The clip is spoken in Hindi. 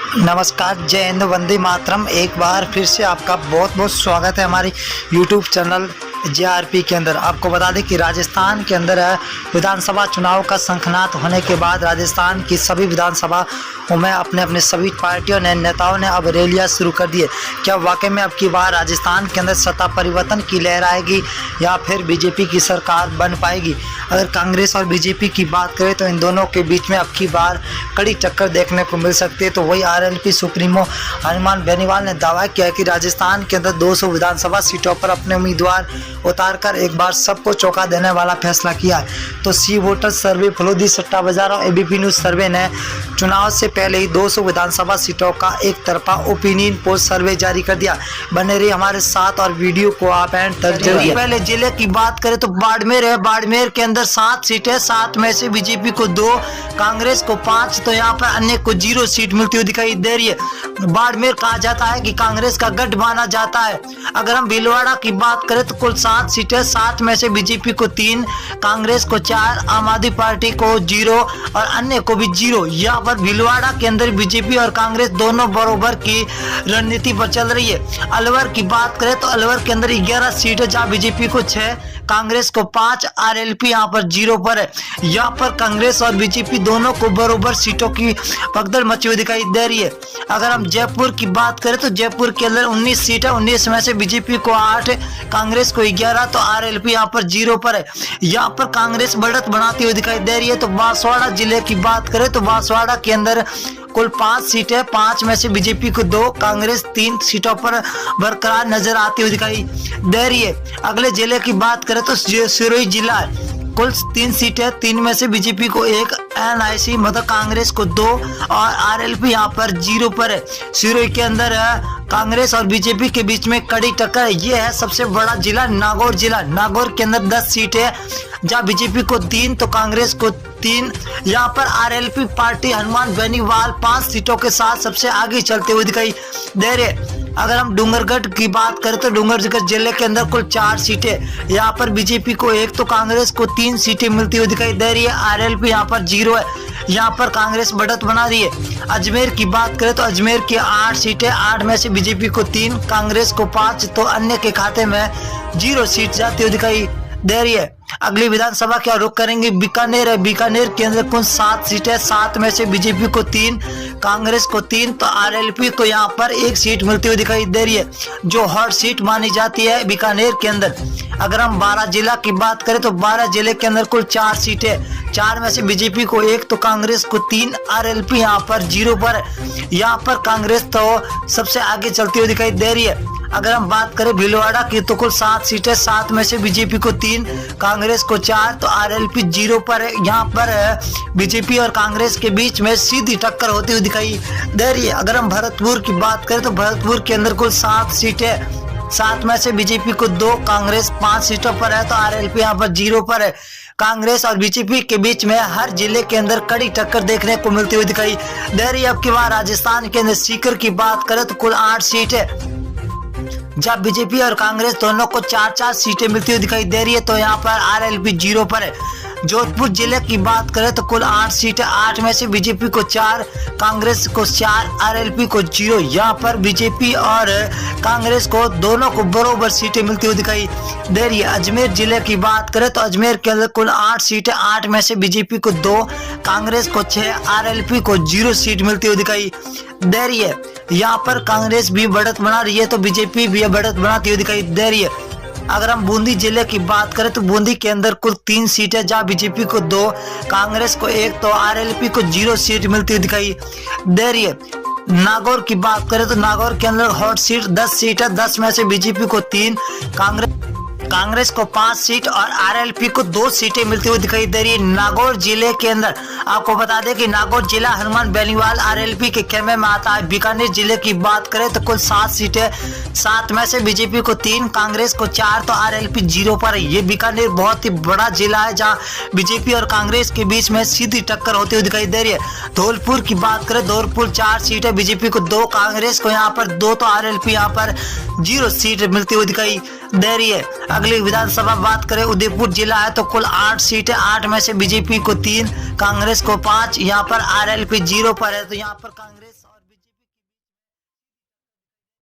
नमस्कार, जय हिंद, वंदे मातरम। एक बार फिर से आपका बहुत बहुत स्वागत है हमारी यूट्यूब चैनल JRP के अंदर। आपको बता दें कि राजस्थान के अंदर विधानसभा चुनाव का शंखनाद होने के बाद राजस्थान की सभी विधानसभा में अपने अपने सभी पार्टियों ने नेताओं ने अब रैलियां शुरू कर दी है। क्या वाकई में अब की बार राजस्थान के अंदर सत्ता परिवर्तन की लहर आएगी या फिर बीजेपी की सरकार बन पाएगी? अगर कांग्रेस और बीजेपी की बात करें तो इन दोनों के बीच में अब की बार कड़ी टक्कर देखने को मिल सकती है। तो वही RLP सुप्रीमो हनुमान बेनीवाल ने दावा किया है कि राजस्थान के अंदर 200 विधानसभा सीटों पर अपने उम्मीदवार उतारकर एक बार सबको चौंका देने वाला फैसला किया है। तो सी वोटर सर्वे, फलोदी सट्टा बाजार और ABP न्यूज सर्वे ने चुनाव से पहले ही 200 विधानसभा सीटों का एक तरफा ओपिनियन पोल सर्वे जारी कर दिया। बने रहिए हमारे साथ और वीडियो को आप एंड तक जरूर। पहले जिले की बात करें तो बाड़मेर है। बाड़मेर के अंदर 7 सीटें, 7 में से बीजेपी को 2, कांग्रेस को 5, तो यहाँ पर अन्य को 0 सीट मिलती हुई दिखाई दे रही है। बाड़मेर कहा जाता है कि कांग्रेस का गढ़ माना जाता है। अगर हम भीलवाड़ा की बात करें तो कुल 7 सीटें, 7 में से बीजेपी को 3, कांग्रेस को 4, आम आदमी पार्टी को 0 और अन्य को भी 0। यहाँ पर भीलवाड़ा के अंदर बीजेपी और कांग्रेस दोनों बराबर की रणनीति पर चल रही है। अलवर की बात करें तो अलवर के अंदर 11 सीटें, जहाँ बीजेपी को 6, कांग्रेस को 5, RLP यहाँ पर 0 पर है। यहाँ पर कांग्रेस और बीजेपी दोनों को बराबर सीटों की भगदड़ मची हुई दिखाई दे रही है। अगर हम जयपुर की बात करें तो जयपुर के अंदर 19 सीटें, 19 में से बीजेपी को 8, कांग्रेस को 11, तो RLP यहाँ पर 0 पर है। यहाँ पर कांग्रेस बढ़त बनाती हुई दिखाई दे रही है। तो बांसवाड़ा जिले की बात करें तो बांसवाड़ा के अंदर कुल 5 सीटें, 5 में से बीजेपी को 2, कांग्रेस 3 सीटों पर बरकरार नजर आती हुई दिखाई दे रही है। अगले जिले की बात करें तो सिरोही जिला है। कुल 3 सीटें, 3 में से बीजेपी को 1, NIC मतलब कांग्रेस को 2 और RLP यहाँ पर 0 पर है। सिरोही के अंदर कांग्रेस और बीजेपी के बीच में कड़ी टक्कर है। ये है सबसे बड़ा जिला नागौर जिला। नागौर के अंदर 10 सीटें, जहाँ बीजेपी को 3 तो कांग्रेस को 3। यहाँ पर RLP पार्टी हनुमान बेनीवाल 5 सीटों के साथ सबसे आगे चलते हुए दिखाई दे रहे। अगर हम डूंगरगढ़ की बात करें तो डूंगरगढ़ जिले के अंदर कुल 4 सीटें, यहाँ पर बीजेपी को 1 तो कांग्रेस को 3 सीटें मिलती हुई दिखाई दे रही है। RLP यहाँ पर 0 है। यहाँ पर कांग्रेस बढ़त बना रही है। अजमेर की बात करें तो अजमेर की 8 सीटें, 8 में से बीजेपी को 3, कांग्रेस को 5, तो अन्य के खाते में 0 सीट जाती हुई दिखाई दे रही है। अगली विधानसभा क्या रुख करेंगे? बीकानेर है। बीकानेर के अंदर कुल 7 सीटें, 7 में से बीजेपी को 3, कांग्रेस को 3, तो RLP को यहाँ पर 1 सीट मिलती हुई दिखाई दे रही है, जो हॉट सीट मानी जाती है बीकानेर के अंदर। अगर हम 12 जिला की बात करें तो 12 जिले के अंदर कुल 4 सीटें, 4 में से बीजेपी को 1 तो कांग्रेस को 3, RLP यहाँ पर 0 पर है। यहाँ पर कांग्रेस तो सबसे आगे चलती हुई दिखाई दे रही है। अगर हम बात करें भीलवाड़ा की तो कुल 7 सीटें, 7 में से बीजेपी को 3, कांग्रेस को 4, तो RLP 0 पर है। यहाँ पर बीजेपी और कांग्रेस के बीच में सीधी टक्कर होती हुई दिखाई दे रही है। अगर हम भरतपुर की बात करें तो भरतपुर के अंदर कुल 7 सीटें, 7 में से बीजेपी को 2, कांग्रेस 5 सीटों पर है, तो RLP यहाँ पर 0 पर है। कांग्रेस और बीजेपी के बीच में हर जिले के अंदर कड़ी टक्कर देखने को मिलती हुई दिखाई दे रही है। अब की बार राजस्थान के अंदर सीकर की बात करें तो कुल 8 सीटें, जब बीजेपी और कांग्रेस दोनों को 4-4 सीटें मिलती हुई दिखाई दे रही है, तो यहाँ पर RLP 0 पर है। जोधपुर जिले की बात करें तो कुल 8 सीटें, 8 में से बीजेपी को 4, कांग्रेस को 4, RLP को 0। यहाँ पर बीजेपी और कांग्रेस को दोनों को बराबर सीटें मिलती हुई दिखाई दे रही है। अजमेर जिले की बात करें तो अजमेर के अंदर कुल 8 सीटें, 8 में से बीजेपी को 2, कांग्रेस को 6, RLP को 0 सीट मिलती हुई दिखाई दे रही है। यहाँ पर कांग्रेस भी बढ़त बना रही है तो बीजेपी भी बढ़त बनाती हुई दिखाई दे रही है। अगर हम बूंदी जिले की बात करें तो बूंदी के अंदर कुल 3 सीटें, जहाँ बीजेपी को 2, कांग्रेस को 1, तो RLP को 0 सीट मिलती हुई दिखाई दे रही है। नागौर की बात करें तो नागौर के अंदर हॉट सीट 10 सीट है, 10 में से बीजेपी को 3, कांग्रेस को 5 सीट और RLP को 2 सीटें मिलती हुई दिखाई दे रही है। नागौर जिले के अंदर आपको बता दें कि नागौर जिला हनुमान बेनीवाल RLP के खेमे में आता है। बीकानेर जिले की बात करें तो कुल 7 सीटें, 7 में से बीजेपी को 3, कांग्रेस को 4, तो RLP 0 पर है। ये बीकानेर बहुत ही बड़ा जिला है, जहाँ बीजेपी और कांग्रेस के बीच में सीधी टक्कर होती हुई दिखाई दे रही है। धौलपुर की बात करें, धौलपुर 4 सीटें, बीजेपी को 2, कांग्रेस को यहाँ पर 2, तो RLP यहाँ पर 0 सीट मिलती हुई दिखाई दे रही है। अगली विधानसभा बात करें, उदयपुर जिला है तो कुल 8 सीटें, 8 में से बीजेपी को 3, कांग्रेस को 5, यहाँ पर RLP 0 पर है। तो यहाँ पर कांग्रेस